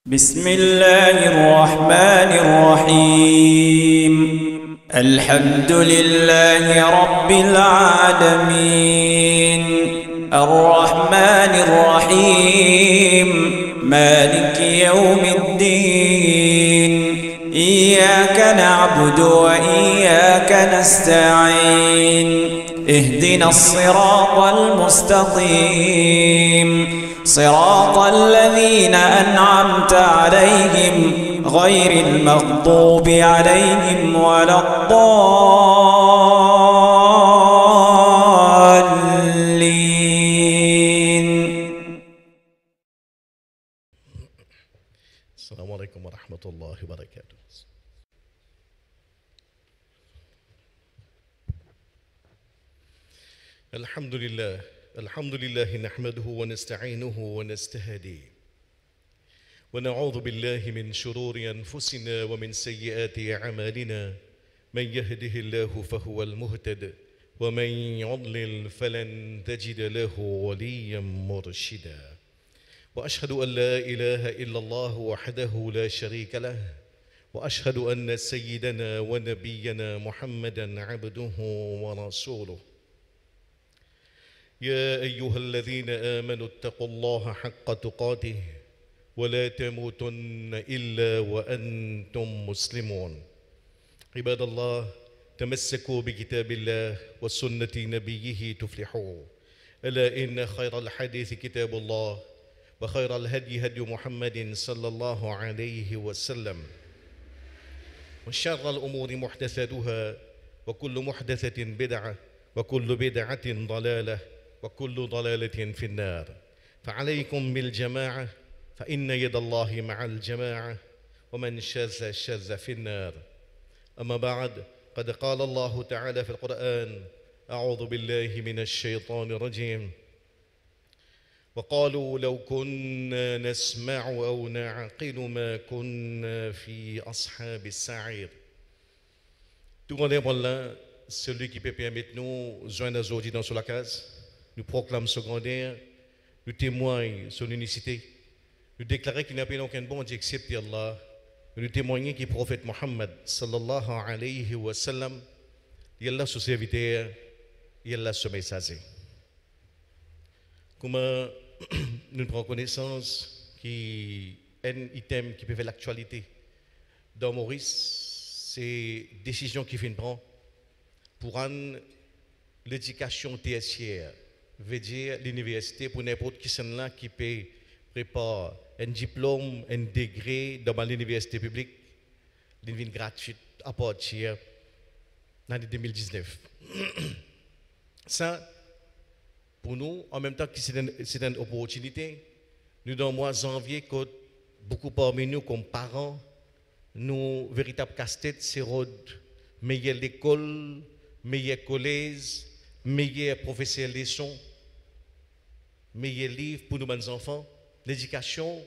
بسم الله الرحمن الرحيم الحمد لله رب العالمين الرحمن الرحيم مالك يوم الدين إياك نعبد وإياك نستعين اهدنا الصراط المستقيم صراط الذين أنعمت عليهم غير المغضوب عليهم ولا الضالين. السلام عليكم ورحمة الله وبركاته. الحمد لله نحمده ونستعينه ونستهديه ونعوذ بالله من شرور أنفسنا ومن سيئات أعمالنا من يهده الله فهو المهتد ومن يضلل فلن تجد له وليا مرشدا وأشهد أن لا إله إلا الله وحده لا شريك له وأشهد أن سيدنا ونبينا محمدا عبده ورسوله. يا أيها الذين آمنوا اتقوا الله حق تقاته ولا تموتن إلا وأنتم مسلمون. عباد الله، تمسكوا بكتاب الله وسنة نبيه تفلحوا. ألا إن خير الحديث كتاب الله وخير الهدي هدي محمد صلى الله عليه وسلم وشر الأمور محدثاتها وكل محدثة بدعة وكل بدعة ضلالة وكل ضلالة في النار. فعليكم بالجماعة فإن يد الله مع الجماعة ومن شذ شذ في النار. أما بعد، قد قال الله تعالى في القرآن: أعوذ بالله من الشيطان الرجيم وقالوا لو كنا نسمع أو نعقل ما كنا في أصحاب السعير. Tout le monde, celui qui peut permettre nous joindre aujourd'hui dans la case, nous proclame secondaire, nous témoignons son unicité, nous déclarons qu'il n'y a pas aucun bon Dieu excepté Allah, nous témoignons que le prophète Muhammad sallallahu alayhi wa sallam, il est là son serviteur, il est là son messager. Comment nous prenons connaissance qui un item qui peut faire l'actualité dans Maurice, c'est décision qui vient prendre pour rendre l'éducation tertiaire, veut dire l'université pour n'importe qui sont là qui peut préparer un diplôme, un degré dans l'université publique, une gratuite à partir de l'année 2019. Ça, pour nous, en même temps que c'est une opportunité, nous dans le mois de janvier, que beaucoup parmi nous, comme parents, nous, véritable casse-tête, c'est de meilleure l'école, meilleur collège, meilleur professeur de leçons, meilleur livre pour nos bons enfants. L'éducation,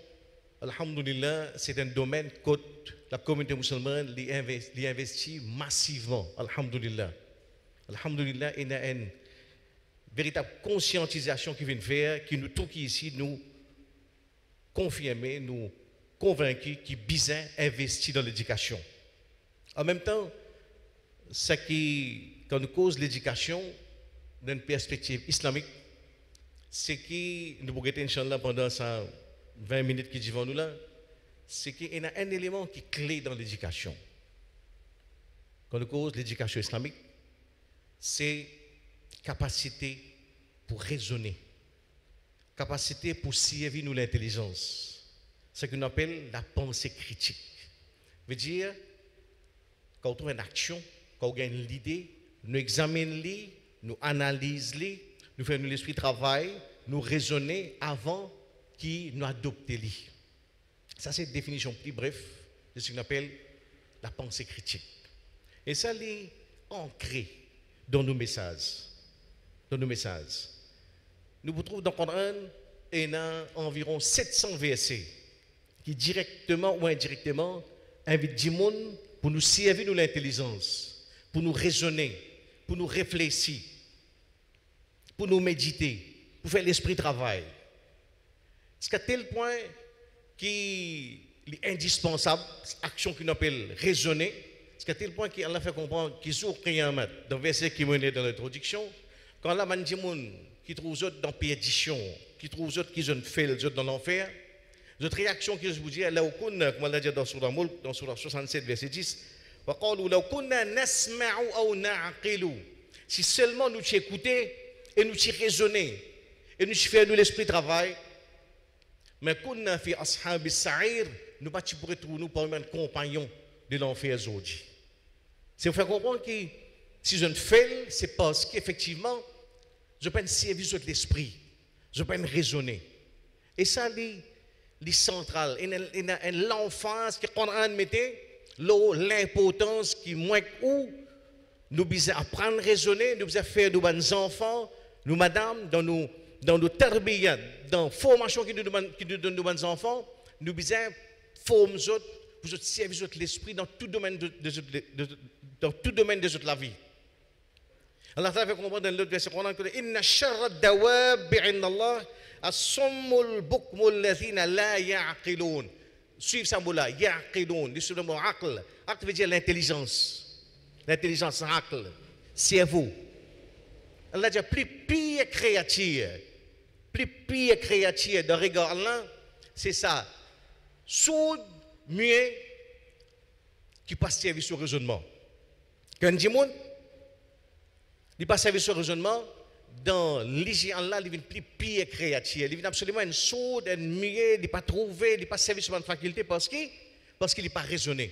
alhamdoulilah, c'est un domaine que la communauté musulmane l'y investit massivement, alhamdoulilah. Alhamdoulilah, il y a une véritable conscientisation qui vient faire, qui nous touche ici, nous confirmer, nous convaincre qui bien investi dans l'éducation. En même temps, ce qui, quand nous cause l'éducation, dans une perspective islamique, c'est que nous pourrons Inch'Allah pendant ces 20 minutes qui devant nous là, c'est qu'il y a un élément qui est clé dans l'éducation. Quand nous cause l'éducation islamique, c'est capacité pour raisonner, capacité pour servir nous l'intelligence, ce qu'on appelle la pensée critique. Veut dire, quand on trouve une action, quand on gagne l'idée, nous examinons, nous analysons, nous faisons l'esprit travail, nous raisonnons avant qu'il nous adopte. Ça, c'est une définition plus brève de ce qu'on appelle la pensée critique. Et ça, est ancré dans nos messages. Dans nos messages. Nous vous trouvons dans le Coran, il y a environ 700 versets qui, directement ou indirectement, invitent du monde pour nous servir de l'intelligence, pour nous raisonner, pour nous réfléchir, pour nous méditer, pour faire l'esprit travail. Jusqu'à tel point que l'indispensable, action qu'on appelle raisonner, c'est à tel point qu'Allah fait comprendre qu'ils sont qiyamah, dans le verset qui menait dans l'introduction, quand Allah m'a dit qui trouve autres dans perdition, qui trouve autres qui ont fait les autres dans l'enfer, notre réaction qui vous dit, là où comme on l'a dit dans Surah Mulk, dans Surah 67, verset 10, وَقَالُوا لَوْ كُنَّا نَسْمَعُ أَوْ نَعْقِلُ. Si seulement nous t'écouter et nous t'y raisonner et nous faire nous l'esprit travail, mais kunna fi ashab as-sa'ir, nous pas tu pourrais trouver nous parmi les compagnons de l'enfer aujourd'hui. C'est pour faire comprendre que si je ne fais, c'est parce qu'effectivement, je peux servir sur l'esprit, je peux raisonner. Et ça, c'est central. Et l'enfance qui qu'on a mettait, l'importance qui moins où nous devons apprendre à raisonner, nous devons faire de bons enfants, nous madame, dans nos tarbiyat, dans la formation qui nous donne de bons enfants, nous devons former pour servir l'esprit dans tout domaine dans tout domaine de la vie. Allah Ta'ala fait comprendre dans l'autre verset qu'on a que inna sharra dawab inda Allah as-summul bukmul ladhina la ya'qilun. Suivez ça mot-là, ya'qilun, le mot aql. Aql veut dire l'intelligence. L'intelligence, aql, cerveau. Allah dit plus pire créature de regard Allah, c'est ça. Sourd, muet, qui passe service au raisonnement. Quand on dit il passe service au raisonnement, dans l'hygiène Allah, il vient plus pire créature. Il vient absolument une sourde, une muet, il n'est pas trouvé, il n'est pas service sur une faculté parce qu'il n'est pas raisonné.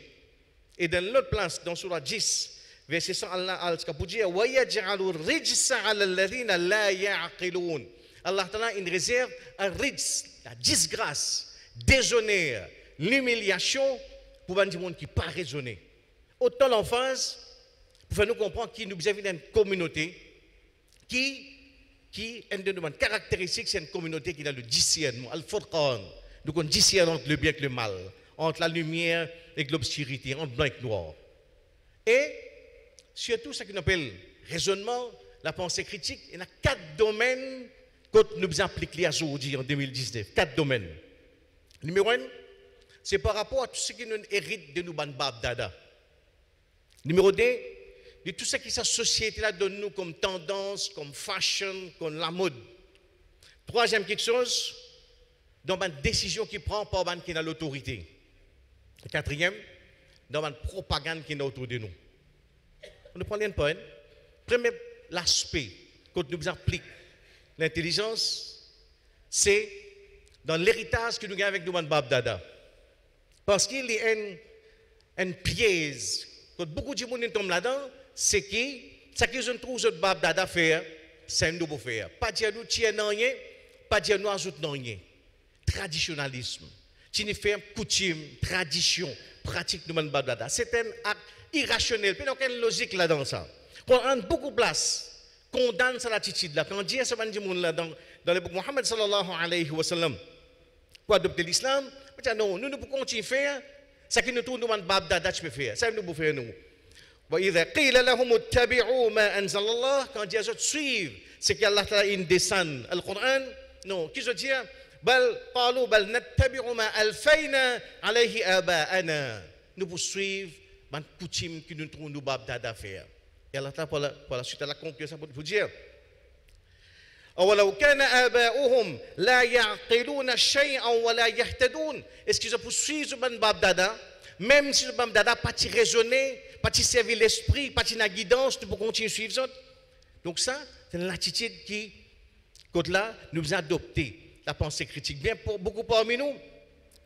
Et dans l'autre place, dans Surah 10, verset 100, Allah a dit وَيَجْعَلُ الرِّجْسَ عَلَى الَّذِينَ لَا يَعْقِلُونَ. Allah Ta'ala une réserve, un rijs, la disgrâce, déshonneur, l'humiliation pour les gens qui ne sont pas raisonnés. Autant l'enfance, pour faire nous comprendre qu'il nous avons une communauté qui a une caractéristique, c'est une communauté qui a le discernement, al-furqan. Donc on discerne entre le bien et le mal, entre la lumière et l'obscurité, entre blanc et noir. Et surtout ce qu'on appelle raisonnement, la pensée critique, il y a 4 domaines que nous appliquons aujourd'hui en 2019. 4 domaines. Numéro 1, c'est par rapport à tout ce qui nous hérite de nous bab dada. Numéro 2, de tout ce qui cette société-là donne nous comme tendance, comme fashion, comme la mode. Troisième quelque chose, dans une décision qui prend par une qui a l'autorité. Quatrième, dans une propagande qui est autour de nous. On ne prend rien de point. Premier, l'aspect que nous appliquons l'intelligence, c'est dans l'héritage que nous avons avec nous, Bab Dada. Parce qu'il y a une piège, quand beaucoup de gens tombent là-dedans, c'est que ce qu'ils ont trouvé de Bab Dada faire, c'est un nouveau faire. Pas dire nous tiens rien, pas dire nous ajoutons rien. Traditionnalisme, signifie coutume, tradition, pratique de Bab Dada. C'est un acte irrationnel, puis il n'y a aucune logique là-dedans. Ça. Quand on a beaucoup de place, condamne cette attitude-là. Quand on dit à ce monde-là dans le book Muhammad sallallahu alayhi wa sallam, pour adopter l'islam, on dit non, nous ne pouvons continuer à faire ce qui nous trouve dans Bab Dada, tu peux faire. Ça, nous pouvons faire nous. وإذا قيل لهم اتبعوا ما أنزل الله quand Dieu dit suivre c'est qu'Allah Ta'ala in descend le Coran non qui veut dire بل قالوا بل نتبع ما ألفينا عليه آباءنا nous poursuivre ban coutume qui nous trouve nous Bab Dada faire et Allah Ta'ala pour la suite à la conclusion pour vous dire أولو كان آباؤهم لا يعقلون شيئا ولا يهتدون est-ce qu'ils poursuivent ban Bab Dada même si le Bab Dada pas raisonner pas servir l'esprit, pas la guidance pour continuer à suivre ça. Donc ça, c'est l'attitude qui, quand là, nous a adopté la pensée critique. Bien, pour beaucoup parmi nous,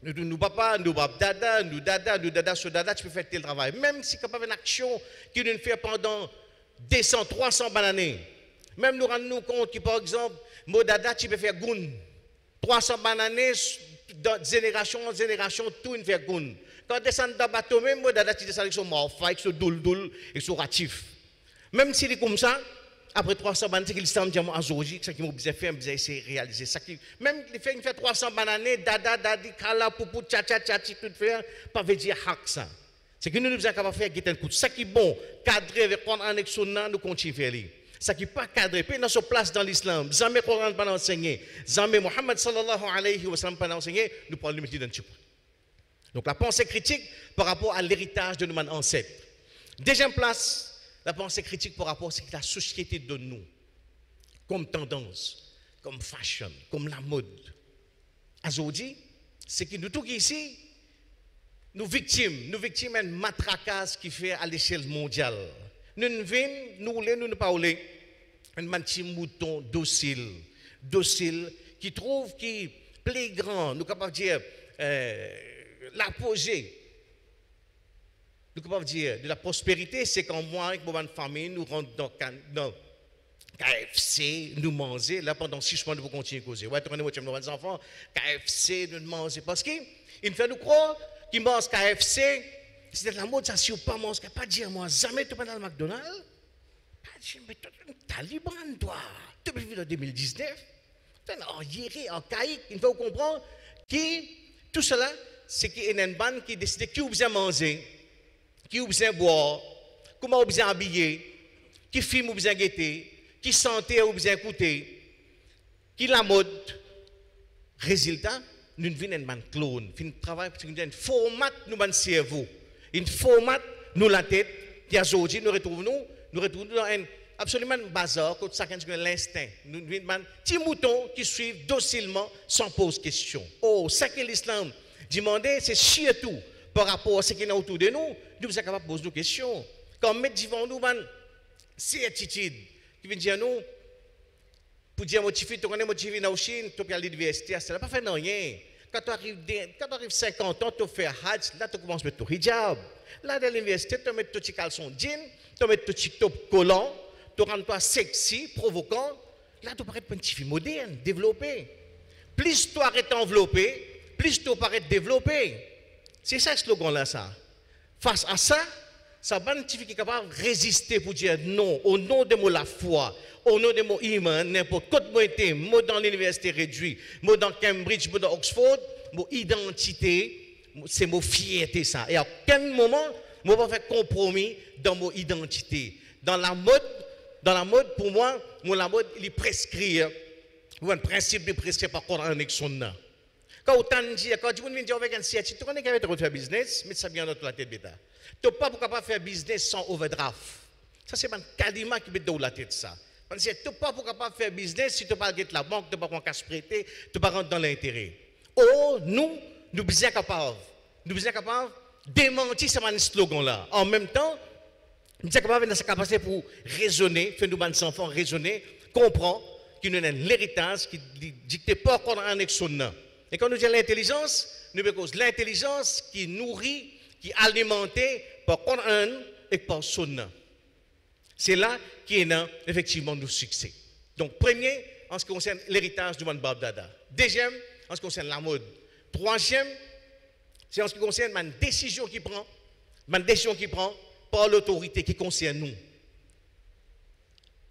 nous papa, nous dada, sur dada, tu peux faire tel travail. Même si capable une action qui nous fait pendant 200, 300 années. Même nous rendons compte que, par exemple, mon dada, tu peux faire goun. 300 années, génération en génération, tout nous fait goun. Quand descend dans le bateau, même moi, dada, tu descends avec son morpha, avec son doul et son ratif. Même s'il est comme ça, après 300 années, c'est qu'il semble dire à Zoji, ce qu'il m'a besoin de faire, besoin essayer de réaliser. Même il fait 300 années, dada, dadi, kala, poupou, tcha, tout faire, pas veut dire hak ça. C'est que nous devons faire un coup. Ce qui est bon, cadré avec prendre en action, nous continuons à faire. Ce qui n'est pas cadré, puis dans sa place dans l'islam, jamais Coran pas enseigné, jamais Muhammad sallallahu alayhi wa sallam pas enseigné, nous prenons le métier d'un petit peu. Donc la pensée critique par rapport à l'héritage de nos ancêtres. Deuxième place, la pensée critique par rapport à ce que la société donne nous, comme tendance, comme fashion, comme la mode. Aujourd'hui, c'est que nous tous ici, nous victimes d'une matraquage qui fait à l'échelle mondiale. Nous ne venons, nous ne parlons pas un petit mouton docile, qui trouve qui plaît grand, nous capable de dire l'apogée. Nous capable de dire de la prospérité, c'est quand moi avec mon famille nous rentrons dans KFC, nous manger, là pendant 6 mois, nous pouvons continuer à causer. Ouais, tu connais nos enfants, KFC, nous manger. Parce qu'il fait nous croire qu'ils mangent KFC, c'est de la mode, ça, si vous pas manger, pas dire moi, jamais tu pas dans le McDonald's. Pas dire, mais tu es un taliban, toi, depuis 2019. Tu es en Yéré, en Caïque, il faut comprendre que tout cela, c'est qu'il y a une bande qui décide qui vous besoin manger, qui vous besoin boire, comment vous besoin habiller, qui film vous besoin guetter, qui santé ou bien écouter, qui la mode. Résultat, nous venons un clone, nous travaillons sur un format nous un cerveau, un format nous la tête, qui aujourd'hui nous retrouvons dans un absolument bazar, quand chacun a l'instinct. Nous venons un petit mouton qui suit docilement sans poser question. Oh, ça que l'islam demande, c'est surtout par rapport à ce qui est autour de nous, nous sommes capables de poser nos questions. Quand nous devant nous, certitude, qui vient dire nous, pour dire motivé, tu connais motivé dans la Chine, tu peux aller à l'université, ça n'a pas fait rien. Quand tu arrives 50 ans, tu fais Hajj, là tu commences à mettre ton hijab. Là dans l'université, tu mets ton petit caleçon jean, tu mets ton petit top collant, tu rends toi sexy, provocant. Là tu parais une petite fille moderne, développée. Plus tu arrêtes d'envelopper, plus tu parais développer. C'est ça le slogan là, ça. Face à ça, ça va qui est capable de résister pour dire non, au nom de la foi, au nom de mon iman, n'importe quoi de été, moi dans l'université réduite, moi dans Cambridge, moi dans Oxford, mon identité, c'est mon fierté ça. Et à aucun moment, moi ne vais pas faire compromis dans mon identité. Dans la mode, pour moi, la mode, il est prescrit. Un principe de prescrit par contre en Exxon. Quand on dit, quand tu viens dire avec un siège, tu connais qu'il y a faire business, mais ça vient dans la tête bêta. Tu n'es pas capable de faire business sans overdraft. Ça, c'est un calima qui met dans la tête ça. Parce que tu n'es pas capable de faire business si tu n'as pas de la banque, tu n'as pas de cash prêté, tu n'es pas rentré dans l'intérêt. Oh, nous sommes capables. Nous sommes capables de démentir ce slogan-là. En même temps, nous sommes capables de notre capacité pour raisonner, faire nos enfants raisonner, comprendre qu'il y a l'héritage qui ne dicte pas encore un exonne. Et quand nous disons l'intelligence, nous avons l'intelligence qui nourrit, qui est alimentée par Coran et par Sunna. C'est là qu'il y a effectivement nos succès. Donc, premier, en ce qui concerne l'héritage du Man Babdada. Deuxième, en ce qui concerne la mode. Troisième, c'est en ce qui concerne ma décision qui prend par l'autorité qui concerne nous.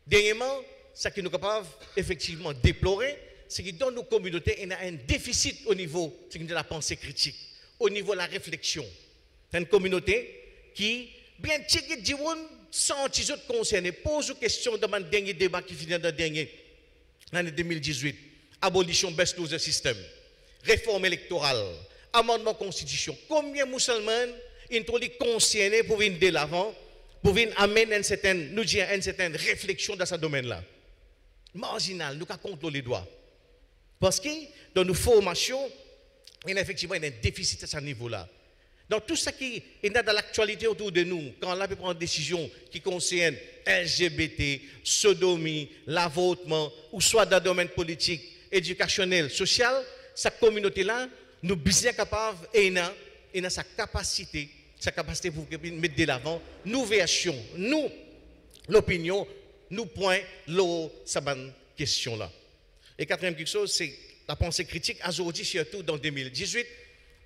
Dernièrement, ce que nous sommes capables effectivement de déplorer, c'est que dans nos communautés, il y a un déficit au niveau de la pensée critique, au niveau de la réflexion. C'est une communauté qui, bien tchiquet dit, sans les autres concernés, pose une question dans le dernier débat qui finit dans l'année 2018. Abolition baisse de système, réforme électorale, amendement constitution. Combien de musulmans sont concernés pour venir de l'avant, pour venir amener une certaine réflexion dans ce domaine-là? Marginal, nous avons compté les doigts. Parce que dans nos formations, il y a effectivement un déficit à ce niveau-là. Dans tout ce qui est dans l'actualité autour de nous, quand on peut prendre une décision qui concerne LGBT, sodomie, l'avortement, ou soit dans le domaine politique, éducationnel, social, cette communauté-là, nous sommes capables et dans sa capacité pour mettre de l'avant nos versions, nous, l'opinion, nous point cette question-là. Et quatrième quelque chose, c'est la pensée critique, aujourd'hui, surtout dans 2018,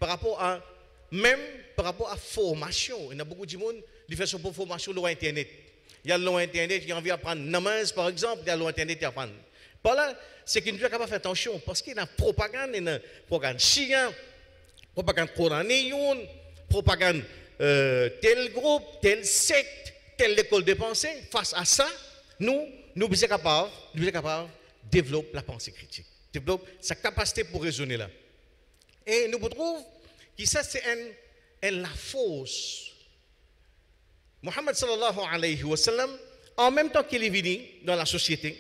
par rapport à formation. Il y a beaucoup de monde qui font son formation sur Internet. Il y a l'Internet qui a envie d'apprendre namaz, par exemple, il y a l'Internet qui apprend. Par là, c'est qu'il ne doit pas faire attention, parce qu'il y a une propagande chien, propagande coranéon, propagande tel groupe, tel secte, telle école de pensée. Face à ça, nous sommes capables de développer la pensée critique, développer sa capacité pour raisonner là. Et nous retrouvons qui ça c'est la force. Muhammad sallallahu alayhi wa sallam, en même temps qu'il est venu dans la société,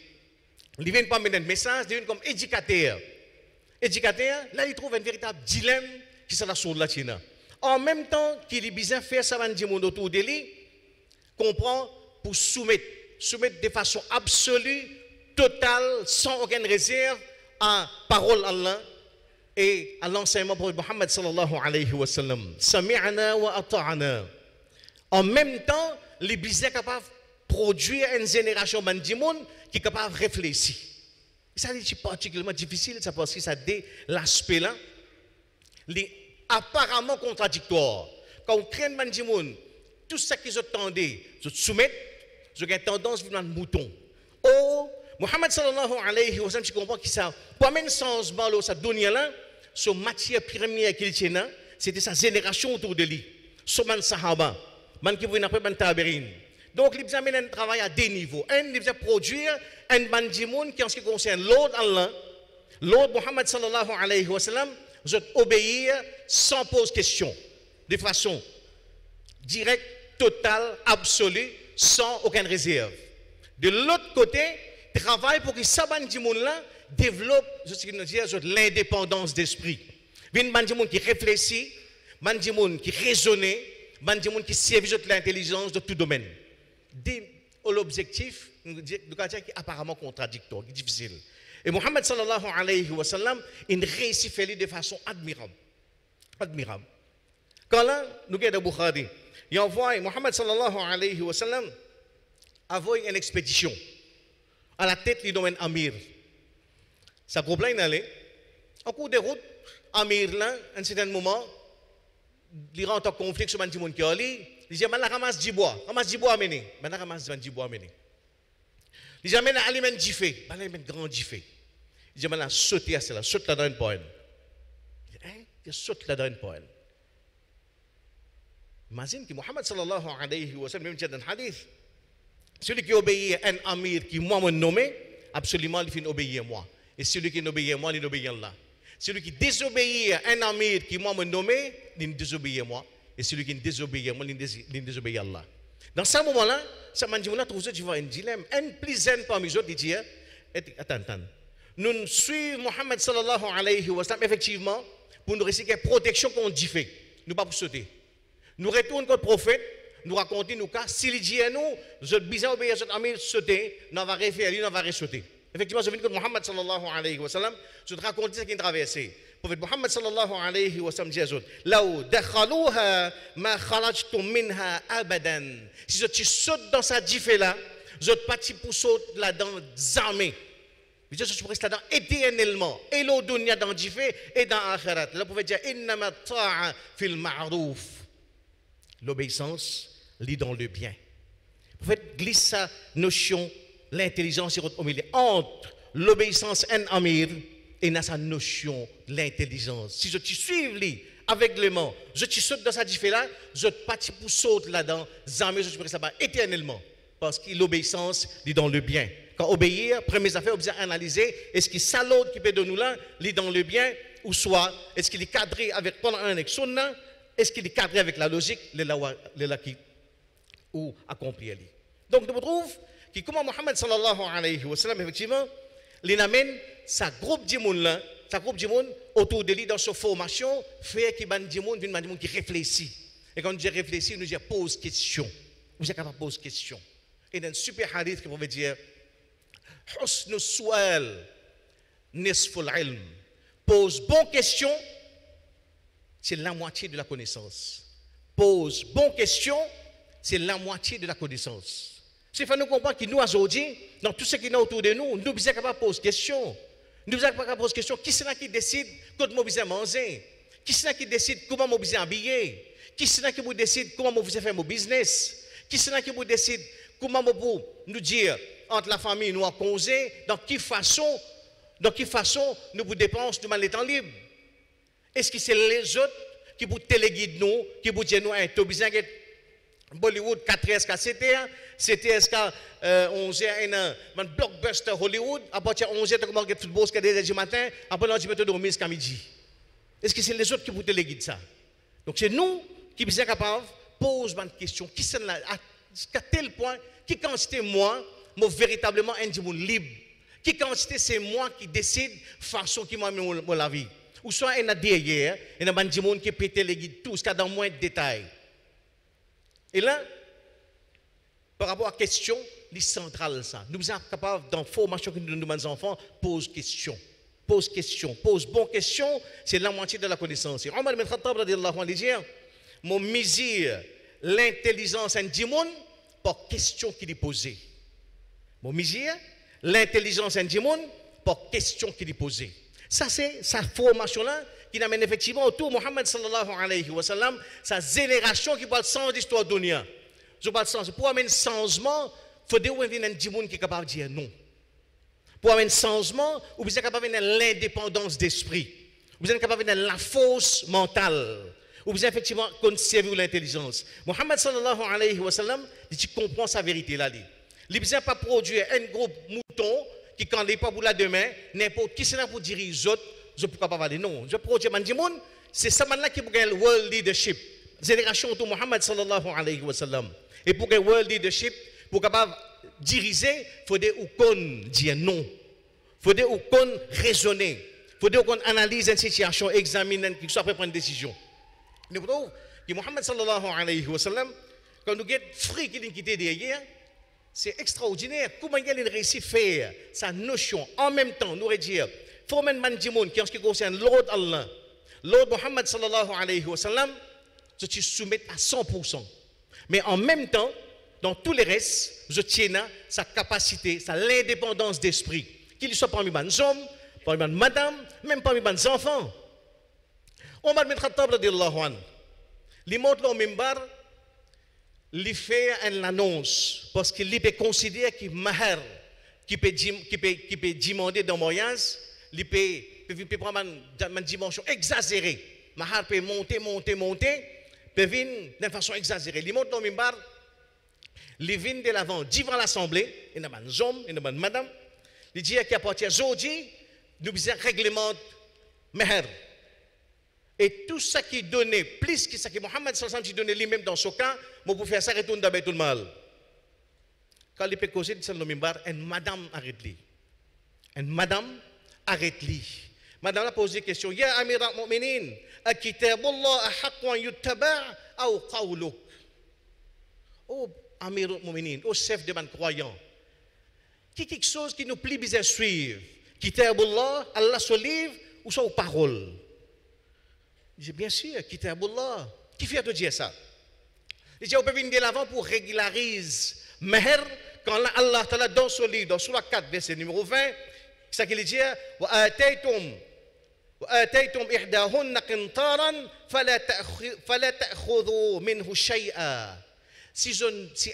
il vient pas mener un message, il vient comme éducateur. Éducateur, là il trouve un véritable dilemme qui c'est la sourde la Chine. En même temps qu'il est besoin de faire ça, autour de lui, comprend pour soumettre de façon absolue, totale, sans aucune réserve à parole Allah et à l'enseignement de Muhammad sallallahu alayhi wa sallam. Sami'na wa ata'na. En même temps, les business capables de produire une génération bandimoun qui est capable de réfléchir. Ça c'est particulièrement difficile, ça parce que ça a l'aspect là, les apparemment contradictoire. Quand on crée un bandimoun, tout ce qu'ils attendaient, ils soumettent, ils ont tendance à vivre dans le mouton. Oh, Muhammad sallallahu alayhi wa sallam, tu comprends que ça, pour même changement là, ça donne là, son matière première qu'il tient, c'était sa génération autour de lui. Son man sahaba, man qui vient après man tabirin. Donc, il a un travail à deux niveaux. Un, il a produire un bandimoun qui en ce qui concerne l'ordre Allah, l'ordre Muhammad sallallahu alayhi wa sallam, vous obéir sans poser question, de façon directe, totale, absolue, sans aucune réserve. De l'autre côté, travail pour que ce bandimoun-là développe l'indépendance d'esprit. Un bandimoun qui réfléchit, un bandimoun qui raisonne, un bandimoun qui servit de l'intelligence de tout domaine. L'objectif, qui est apparemment contradictoire, qui est difficile. Et Muhammad sallallahu alayhi wa sallam, il réussit à faire de façon admirable. Admirable. Quand là, nous regardons Bukhari, il envoie Muhammad sallallahu alayhi wa sallam envoie une expédition à la tête du domaine Amir. Ça groupe là, il allait. En cours de route, Amir là, à un certain moment, il rentre en conflit sur le monde qui a li. Il dit, je ramasse du bois amené. Je ramasse du bois amené. Il dit, je aliment du feu. Je aliment grand du feu. Il dit, je sauter à cela, saute là dans une poêle. Il dit, hein? Il saute là dans une poêle. Imagine que Muhammad sallallahu alayhi wa sallam, même dit dans le hadith, celui qui obéit à un amir qui moi me nommé, absolument il fait obéir à moi. Et celui qui obéit à moi, il obéit à Allah. Celui qui désobéit à un amir qui moi me nommé, il désobéit à moi. Et celui qui désobéit à moi, il désobéit à Allah. Dans ce moment-là, ça m'a dit, on a trouvé un dilemme. Un plus un parmi les autres, il dit, attends. Nous suivons Muhammad sallallahu alayhi wa sallam, effectivement, pour nous réciter protection contre du fait. Nous pas pour sauter. Nous retournons contre le prophète, nous racontons nos cas. S'il dit à nous, je vais bien obéir à cet ami, sauter, nous va refaire, nous va resauter. Effectivement, je viens de Muhammad sallallahu alayhi wa sallam, je te raconte ce qu'il a traversé. Le prophète Muhammad sallallahu alayhi wa sallam dit à eux, Laou dakhalouha ma kharajtum minha abadan. Si je saute dans sa diffé là, je te parti pour sauter là-dedans, jamais. Je suis resté là-dedans éternellement. Et l'eau dunya dans diffé et dans l'akhirat. Le prophète dit, innama ta'a fil ma'rouf. L'obéissance lit dans le bien. Le prophète glisse sa notion, l'intelligence au milieu, entre l'obéissance en amir et sa notion de l'intelligence. Si je te suis lui aveuglément, je te saute dans sa diffé là, je te parti pour sauter là-dedans, jamais je suis resté là-bas éternellement. Parce que l'obéissance lit dans le bien. Quand obéir, première affaire, on doit analyser, est-ce que ça l'autre qui peut de nous là, lit dans le bien, ou soit, est-ce qu'il est cadré avec pendant un action, est-ce qu'il est cadré avec la logique, les qui ou accomplir. Donc, nous trouvons que comment Muhammad sallallahu alayhi wa sallam, effectivement, il amène sa groupe de monde là, autour de lui dans sa formation, fait qu'il y a des gens qui réfléchissent. Et quand on dit réfléchir, nous dit pose question. Vous êtes capable de poser question. Et dans un super hadith qui pouvait dire, Husnu su'al nisful ilm. Pose bonne question, c'est la moitié de la connaissance. Pose bonne question, c'est la moitié de la connaissance. C'est fait nous comprendre que nous aujourd'hui, dans tout ce qui est autour de nous, nous sommes capables de poser question. Nous sommes capables de poser question. Qui c'est qui décide quand nous devons manger? Qui c'est qui décide comment nous devons habiller? Qui c'est qui décide comment nous devons faire mon business? Qui c'est qui décide comment nous devons nous dire entre la famille nous en causer, dans quelle façon nous vous dépensons de temps libre? Est-ce que c'est les autres qui vous téléguident nous, qui vous disent nous, tu as besoin de Bollywood 4S, CTS, 11h, un blockbuster Hollywood, à partir de 11h, tu commences à football jusqu'à 2h du matin, après on dit que tu dormir jusqu'à midi. Est-ce que c'est les autres qui vous téléguident ça? Donc c'est nous qui sommes capables de poser une question. Qui c'est là, à tel point, qui quantité moi véritablement un monde libre? Qui quantité c'est moi qui décide façon qui m'a mis la vie? Ou soit il y a derrière, il y a des gens qui pètent les guides tous, dans moins de détails. Et là, par rapport à la question, c'est central ça. Nous sommes capables, dans la formation que nous donnons aux enfants, poser question. Pose question, pose bonne question, c'est la moitié de la connaissance. Et Omar ibn Khattab radiyallahu anhu dit, mon misère, l'intelligence en dimoun par question qu'il est posée. Mon misère, l'intelligence en dimoun par question qu'il est posée. Ça c'est sa formation là qui amène effectivement autour Muhammad sallallahu alayhi wa sallam, sa génération qui parle sans l'histoire de dunya. Je parle sans, pour amener changement, il faut que un dimoun qui est capable de dire non. Pour amener changement, vous êtes capable de l'indépendance d'esprit. Vous êtes capable de la force mentale. Vous êtes effectivement conserver l'intelligence. Muhammad sallallahu alayhi wa sallam, il comprend sa vérité là. Il ne pas produire un groupe mouton qui, quand il n'est pas pour la demain, n'importe qui c'est là pour diriger les autres, je ne peux pas parler. Non, je produis un monde, c'est ça maintenant qui pour gagner le world leadership. Génération autour de Muhammad sallallahu alayhi wa sallam. Et pour gagner le world leadership, pour capable diriger, il faut qu'on dise non. Il faut qu'on raisonner. Il faut qu'on analyse une situation, examine, qu'il soit prêt à prendre une décision. Nous trouvons que Muhammad sallallahu alayhi wa sallam, quand nous avons fruit qu'il a quitté derrière, c'est extraordinaire. Comment il a réussi à faire sa notion en même temps, nous dire, il faut même un qui en ce qui concerne l'ordre Allah, l'ordre Muhammad sallallahu alayhi wa sallam, se soumettre à 100%. Mais en même temps, dans tous les restes, je tiens à sa capacité, sa l'indépendance d'esprit. Qu'il soit parmi les hommes, parmi les madame, même parmi les enfants. Omar bin Khattab radiyallahu anhu, il montre au mimbar, il fait une annonce, parce qu'il peut considérer que mahar, qui peut demander dans le mariage, il peut prendre une dimension exagérée. Mahar peut monter, peut venir d'une façon exagérée. Il montre au mimbar, il vient de l'avant, devant l'assemblée, il y a des hommes, il y a des madame, il dit qu'à partir d'aujourd'hui, nous avons un règlement mahar. Et tout ça qui donnait, plus que ça que Mohammed sallallahu alayhi wa sallam donnait lui-même dans ce cas, moi pour faire ça, retourne d'abord tout le mal. Quand il peut causer de le mimbar, une madame arrête-lui. Une madame arrête-lui. Madame a posé la question, Ya Amir al-Mu'minin, akitabullah ahaq wa yuttaba' ou qawluk. Oh Amir al-Mu'minin, au chef de ban croyant, qui quelque chose qui nous plie bien suivre. Kitabullah, Allah son livre ou son parole. Il dit, bien sûr, Kitabullah. Qui fait de dire ça? Il dit, on peut venir de l'avant pour régulariser Meher, quand Allah Ta'ala dans son livre, dans Surah 4, verset numéro 20, c'est ça qu'il dit, wa ataytum ihdahunna qintaran fala ta'khudhu minhu shay'a. Si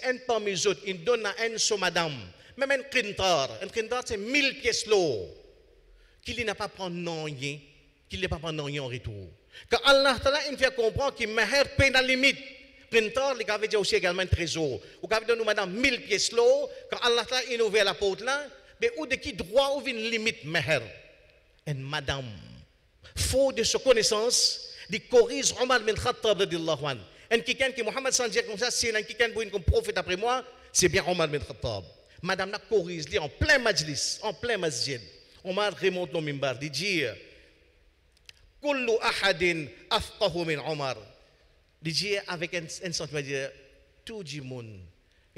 un parmi les autres, il donne à un son madame, même un qintar c'est 1000 pièces l'eau, qu'il n'a pas prendre non rien, qu'il n'a pas prendre non rien en retour. Quand Allah Ta'ala il fait comprendre que Meher paye dans la limite. Qintar, il avait dit aussi également un trésor. Ou quand nous madame 1000 pièces l'eau, quand Allah Ta'ala il ouvre la porte là, mais où de qui droit ou une limite Meher? Une madame, faux de sa connaissance, il corrige Omar bin Khattab radiyallahu anhu. Un quelqu'un qui Mohammed sans dire comme ça, c'est un quelqu'un pour comme prophète après moi, c'est bien Omar bin Khattab. Madame la corrige, il en plein majlis, en plein masjid. Omar remonte au mimbar, il dit Kullu ahadin afqahu min Omar. Il dit avec un sentiment, il dit tout le monde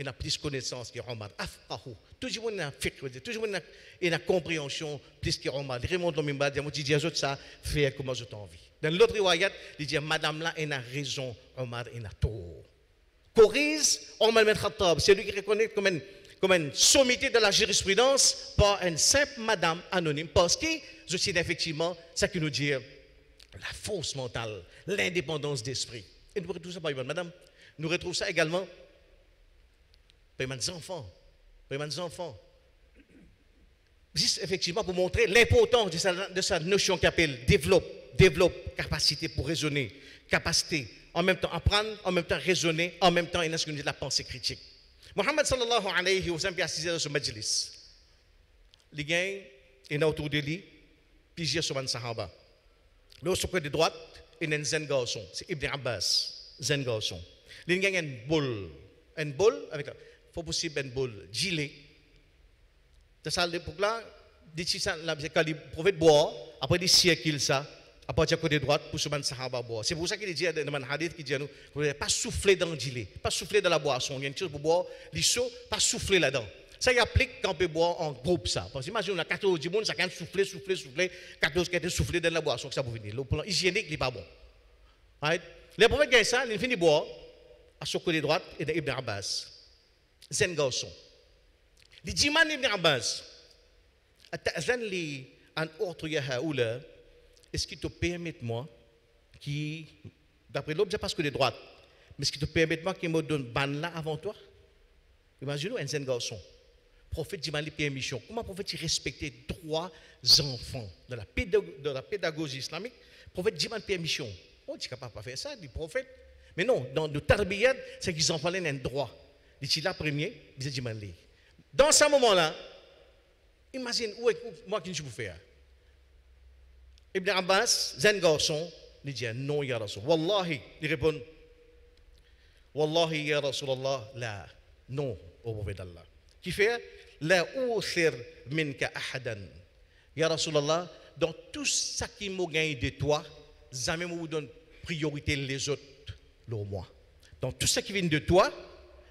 a plus de connaissance que Omar. Afqahu. Tout le monde a fiqh, tout le monde a compréhension plus que Omar. Il remonte au mimbar, il dit ça, fais comme je t'ai envie. Dans l'autre riwayat, il dit madame là, elle a raison, Omar, elle a tort. Corrige Omar bin Khattab, c'est lui qui reconnaît comme une sommité de la jurisprudence par une simple madame anonyme, parce que je suis effectivement ça qui nous dit la force mentale, l'indépendance d'esprit. Et nous retrouvons ça par madame. Nous retrouvons ça également par les enfants. Juste effectivement pour montrer l'importance de sa notion qui appelle développe capacité pour raisonner, capacité en même temps apprendre, en même temps raisonner, en même temps il y a ce qu'on dit la pensée critique. Muhammad sallallahu alayhi wa sallam est assis dans ce majlis. Les gars, il y a autour de lui plusieurs sahaba. L'autre côté de droite, et un zen garçon, c'est Ibn Abbas, zen garçon. Il y a une boule avec, faut possible une boule gilet. Dans cette époque-là, quand le prophète boit, après des siècles, ça, après du côté droit, pour ce sahaba boire. C'est pour ça qu'il dit dans un hadith qui dit à nous, pas souffler dans le gilet, pas souffler dans la boisson. Il y a une chose pour boire, les chaud, pas souffler là-dedans. Ça y applique quand on peut boire en groupe ça. Parce que imagine, on a 14 du monde, ça quand souffler, 14 qui ont soufflé dans la boisson, que ça peut venir. Le plan hygiénique, il n'est pas bon. Right? Le prophète gagne ça, il finit de boire, à son côté droit, et d'Ibn Abbas. C'est un garçon. Il dit, man Ibn Abbas, أتأذن لي أن أعطي هؤلاء est-ce qu'il te permet moi qui d'après l'objet parce que de droite mais est-ce qu'il te permet moi qui me donne ban là avant toi imagine un jeune garçon prophète dit mali permission comment prophète respecter trois enfants de la pédagogie islamique prophète dit mali permission on dit capable pas faire ça dit prophète mais non dans le tarbiyat c'est qu'ils enfants ont un droit dit là premier il dit mali dans ce moment là imagine où moi qui je peux faire Ibn Abbas, jeune garçon, il dit non, ya Rasul. Wallahi, il répond Wallahi, ya Rasulallah, la, non, au prophète d'Allah. Qui fait la uthir minka ahadan. Ya Rasulallah, dans tout ce qui m'a gagné de toi, jamais me donne priorité les autres, le moi. Dans tout ce qui vient de toi,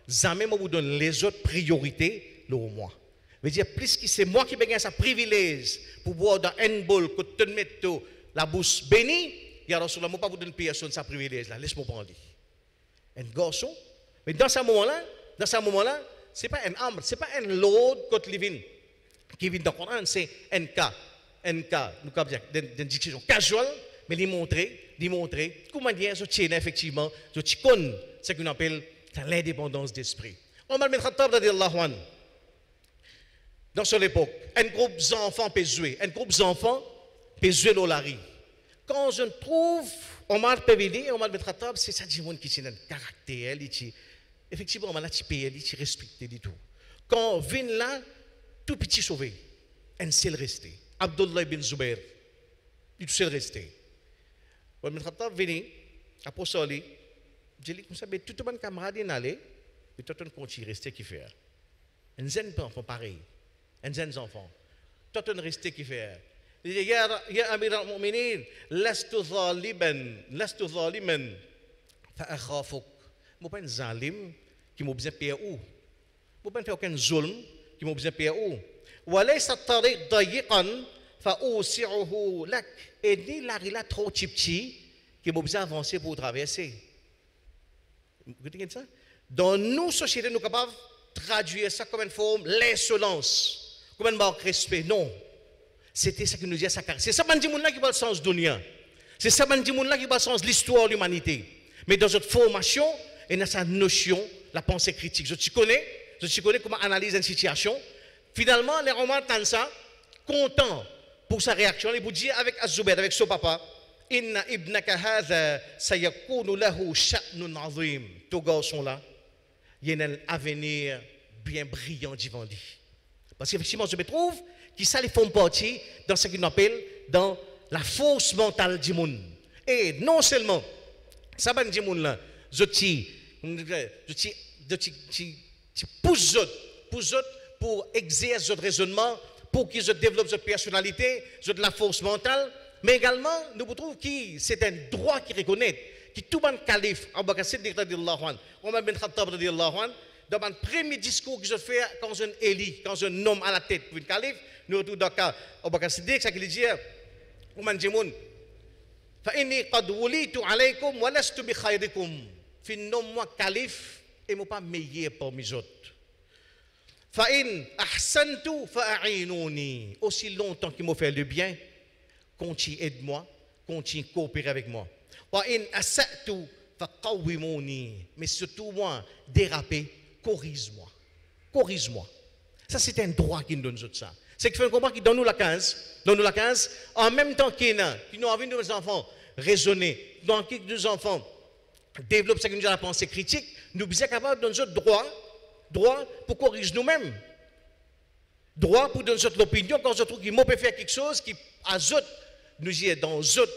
jamais me donne les autres priorité, le moi. Veut dire, plus que c'est moi qui ai gagné sa privilège pour boire dans un bol, que tu mets la bouche bénie, ya Rasulallah, je ne peux pas vous donner personne sa privilège là, laisse-moi prendre. Un garçon, mais dans ce moment-là, ce n'est pas un arbre, ce n'est pas un load qui vient dans le Coran, c'est un cas, nous avons une discussion casual, mais il montrer comment dire, je tiens effectivement, je connais ce qu'on appelle l'indépendance d'esprit. Omar bin Khattab, radiyallahu anhu, dans cette époque, un groupe d'enfants peut jouer. Un groupe d'enfants peut jouer l'olari. Quand je trouve Omar Pevili, Omar Ben Khattab, c'est ça du monde qui a un caractère, effectivement, on a un pays, il respecte du tout. Quand vient là, tout petit sauvé, un seul resté. Abdullah bin Zubair, il seul resté. Omar Ben Khattab vient, après ça, je dis comme ça, mais tout le monde camarade est allé, et tout le monde continue à rester qui fait. Un jeune enfant pareil. Un jeune enfant. Tout un resté qui fait. Il dit, Ya Amir al-Mu'minin, lastu zaliman, fa'akhafuk. Je ne suis pas un zalim qui m'a besoin de payer où. Je ne suis pas aucun zulm qui m'a besoin de payer où. وليس الطريق ضيقا فأوسعه لك. Et ni la rila trop petit qui m'a besoin d'avancer pour traverser. Vous comprenez ça? Dans nos sociétés, nous sommes capables de traduire ça comme une forme l'insolence. Comme un manque de respect, non. C'était ça qui nous dit à sa carrière. C'est ça qui va le sens de l'Union. C'est ça qui va le sens de l'histoire de l'humanité. Mais dans notre formation, il y a sa notion, la pensée critique. Je connais comment analyser une situation. Finalement, les Romains entendent ça, contents pour sa réaction. Ils vous disent avec Az-Zubair, avec son papa, Inna ibnaka hadha sayakunu lahu sha'nun azim. Tous garçons là, il y a un avenir bien brillant devant lui. Parce qu'effectivement, je me trouve que ça les font partie dans ce qu'on appelle dans la force mentale du monde. Et non seulement, ça va dire monde là, je pousse pour exercer votre raisonnement, pour qu'ils développent votre personnalité, votre la force mentale, mais également, nous trouvons que c'est un droit qui reconnaît que tout le monde calife, Abu Bakr Siddiq radiyallahu anhu, Omar bin Khattab radiyallahu anhu, dans mon premier discours que je fais quand je élis, quand je nomme à la tête pour une calife, nous retrouvons dans le cas Abu Bakr Siddiq, ça qu'il dit, Ouman Jimoun, فإني قد وليت عليكم ولست بخيركم. Fin nomme-moi calife et moi pas meilleur parmi les autres. فإن أحسنت فأعينوني. Aussi longtemps qu'il m'a fait le bien, continue aide-moi, continue coopérer avec moi. وإن أسأت فقوموني. Mais surtout moi, déraper, corrige-moi. Corrige-moi. Ça c'est un droit qui nous donne ça. C'est qu'il faut comprendre qu'il donne nous la 15, en même temps qu'il y a qui nous envie de nos enfants raisonner, dans qui nos enfants développent ce que nous avons la pensée critique, nous sommes capables de donner notre droit pour corriger nous-mêmes. Droit pour donner notre opinion quand je trouve qu'il peut faire quelque chose qui, à autres, nous y est dans autres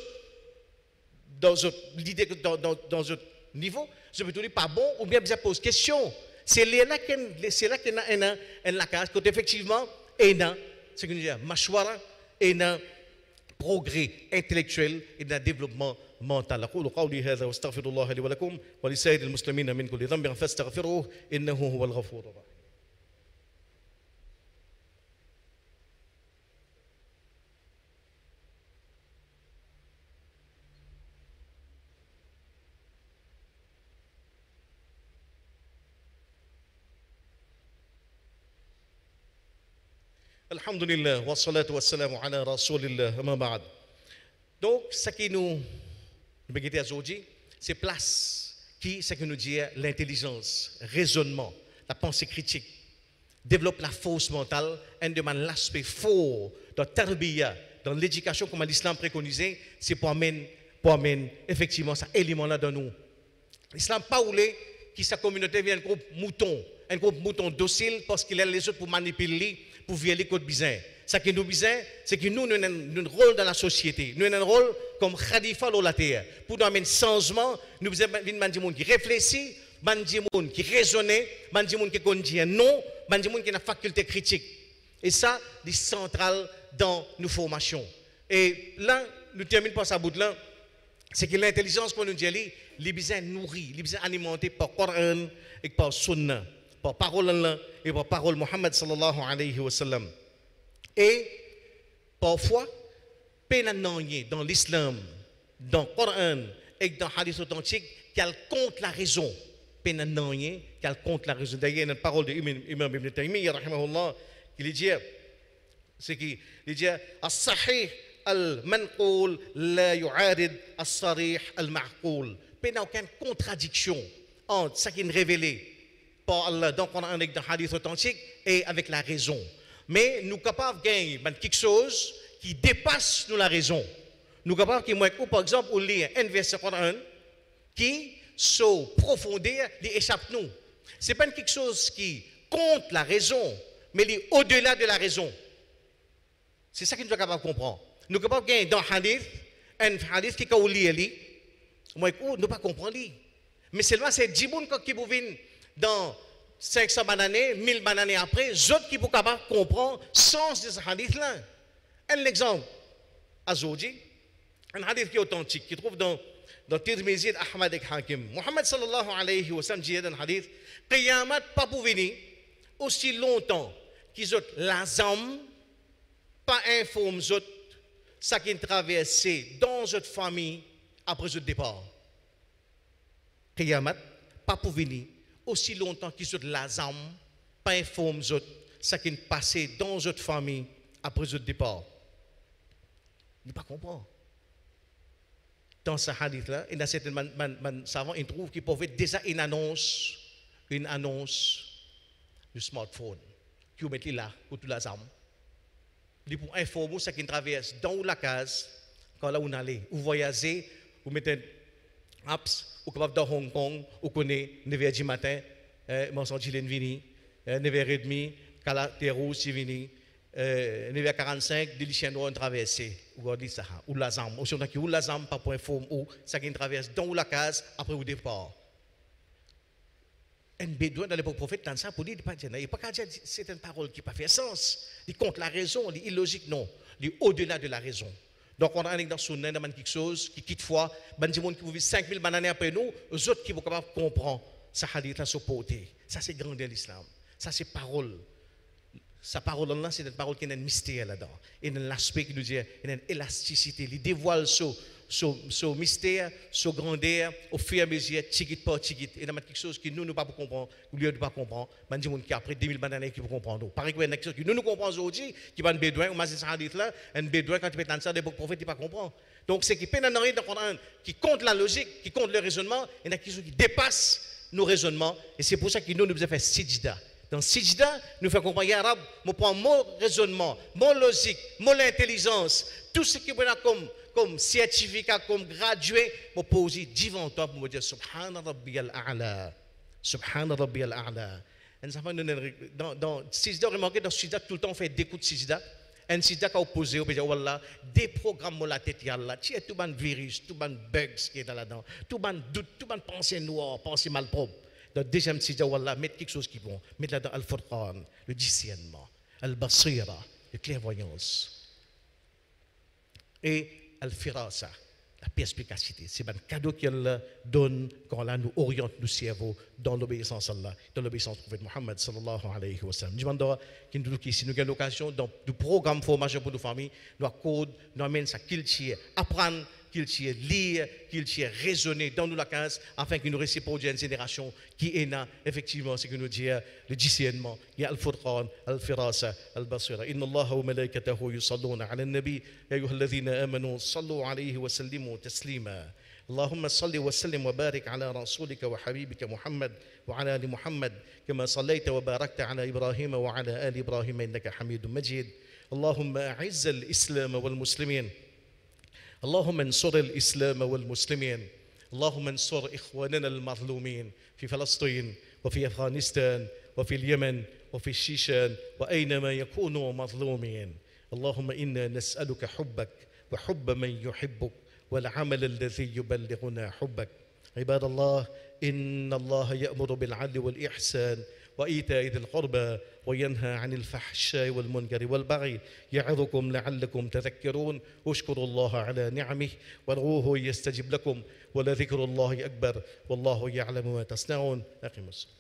l'idée que dans un niveau, je peux te dire pas bon, ou bien je pose question. C'est là qu'il y a la case, quand effectivement, il y a ce que nous disons, machouara, et un progrès intellectuel et un développement mental. أقول قولي هذا واستغفر الله لي ولكم ولسائر المسلمين من كل ذنب فاستغفروه إنه هو الغفور الرحيم. Alhamdulillah, wa salatu wa salam ala rasulillah, amma ba'd. Donc, ce qui nous begete aujourd'hui, c'est place qui, ce que nous dit, l'intelligence, raisonnement, la pensée critique, développe la force mentale, et demande l'aspect fort dans tarbiya, dans l'éducation comme l'islam préconisé, c'est pour amener effectivement cet élément-là dans nous. L'islam pas voulu que sa communauté vienne un groupe mouton docile parce qu'il a les autres pour manipuler, pour violer code bizarre. Ce qui nous bizarre, c'est que nous avons un rôle dans la société. Nous avons un rôle comme khalifa dans la terre. Pour nous amener changement, nous avons des gens qui réfléchissent, des gens qui raisonnent, des gens qui disent non, des gens qui ont la faculté critique. Et ça, c'est central dans nos formations. Et là, nous terminons par ça bout là, c'est que l'intelligence pour nous dire, les besoins nourris, les besoins alimentés par Coran et par Sunna, par parole Allah et par parole Muhammad sallallahu alayhi wa sallam. Et parfois, dans l'islam, dans le Coran et dans le hadith authentique, qu'elle compte la raison. Qu'elle compte la raison. D'ailleurs, il y a une parole de Imam Ibn Taymiyyah, rahimahullah, qui dit, c'est qu'il dit, as-sahih al-manqoul la yu'arid as-sarih al-ma'qoul. Il n'y a aucune contradiction entre ce qui est révélé par Allah dans le Coran et dans le hadith authentique et avec la raison. Mais nous sommes capables de gagner quelque chose qui dépasse nous la raison. Nous sommes capables de, par exemple, lire un verset Coran qui, sans profondeur, échappe nous. Ce n'est pas quelque chose qui compte la raison, mais il est au-delà de la raison. C'est ça que nous sommes capables de comprendre. Nous sommes capables de gagner dans un hadith qui, quand on lit, nous ne pas comprendre. Mais seulement c'est 10 personnes qui peuvent venir dans 500 années, 1000 années après, les autres qui sont capables de comprendre le sens de ce hadith-là. Un exemple, aujourd'hui, un hadith qui est authentique, qui se trouve dans Tirmizi et Ahmad et Hakim. Muhammad sallallahu alayhi wa sallam dit dans le hadith, Qiyamat pas pour venir aussi longtemps qu'ils ont l'azam, pas informe les autres, ça qui est traversé dans notre famille après ce départ. Qiyamat pas pour venir aussi longtemps qu'ils ont l'azam, pas informe les autres, ça qui est passé dans notre famille après ce départ. Il ne pas comprendre. Dans ce hadith-là, il y a certains savants qui trouvent qu'il pouvait déjà une annonce du smartphone, qui vous mettez là, pour tout l'azam. Il pour informer ce qui traverse dans la case, quand là vous allez, vous voyagez, vous mettez apps, vous capable dans Hong Kong, vous connaissez 9h du matin, Monson Gilles vini, 9h30, Kala Terou si vini, 9h45, des chiens noirs traversé, ou regardez ça, ou l'azam, ou si on a qui ou l'azam, pas pour informer, ou ça qui traverse dans la case, après au départ. Un bédouin dans l'époque prophète, dans ça, pour dire, il n'y a pas qu'à dire certaines paroles qui n'ont pas fait sens. Il contre la raison, il est illogique, non. Il est au-delà de la raison. Donc, on a dans Sunna, dans quelque chose qui quitte fois, des gens qui vivent 5000 années après nous, les autres qui vont capables de comprendre ça hadith-là supporté. Ça, c'est grand de l'islam. Ça, c'est parole. Sa parole-là, c'est une parole qui a un mystère là-dedans. Il y a un aspect qui nous dit, il y a une élasticité. Il dévoile ce mystère, ce grandeur, au fur et à mesure, tigit par tigit. Il y a quelque chose que nous ne pouvons pas comprendre, ou lui ne pas comprendre. Il y a des gens qui après 2000 années qui vont comprendre. Par exemple, il y a quelque chose que nous comprenons aujourd'hui, qui va un bédouin, ou mazin hadith là, un bédouin quand il peut entendre ça, des prophètes, il ne pas comprendre. Donc, c'est qui peine en rien dans le Coran, qui compte la logique, qui compte le raisonnement, il y a quelque chose qui dépasse nos raisonnements, et c'est pour ça que nous devons faire sijda. Dans Sijda, nous faisons comprendre arabe, nous prenons mon raisonnement, mon logique, mon intelligence, tout ce qui est comme certificat, comme gradué, pour poser devant toi pour me dire Subhana Rabbiyal A'la. Subhana Rabbiyal A'la. Dans Sijda, remarquez, dans Sijda, tout le temps on fait des coups de Sijda. ainsi d'accord opposé au pays voilà des programmes la tête là tu es tout ban virus tout ban bugs qui est là-dedans tout ban doute tout ban pensée noire pensée malpropre dans deuxième sida voilà mettre quelque chose qui bon mettre là-dedans al-Furqan le discernement al-Basira la clairvoyance et al-Firasa la perspicacité, c'est un cadeau qu'elle donne quand elle nous oriente nos cerveaux dans l'obéissance à Allah, dans l'obéissance au prophète Mohammed sallallahu alayhi wa sallam. Je demande si nous avons l'occasion dans le programme formation pour nos familles, nous accordons, nous amène ça qu'il tire, apprendre, qu'il tire, lire, qu'il tire, raisonner dans nous la case, afin que nous récipions une génération qui est là, effectivement, c'est que nous disons le discernement, il y a al-Furqan, al-Firasa, al-Basira. Inna Allah wa malaikatahu yusalluna ala al-Nabi, ya ayyuhalladhina amanu, sallu alayhi wa sallimu taslima. اللهم صل وسلم وبارك على رسولك وحبيبك محمد وعلى ال محمد كما صليت وباركت على ابراهيم وعلى ال ابراهيم انك حميد مجيد اللهم اعز الاسلام والمسلمين اللهم انصر الاسلام والمسلمين اللهم انصر اخواننا المظلومين في فلسطين وفي افغانستان وفي اليمن وفي الشيشان واينما يكونوا مظلومين اللهم انا نسالك حبك وحب من يحبك والعمل الذي يبلغنا حبك عباد الله إن الله يأمر بالعدل والإحسان وإيتاء ذي القربى وينهى عن الفحشاء والمنكر والبغي يعظكم لعلكم تذكرون اشكروا الله على نعمه وادعوه يستجب لكم ولذكر الله أكبر والله يعلم ما تصنعون أقم الصلاة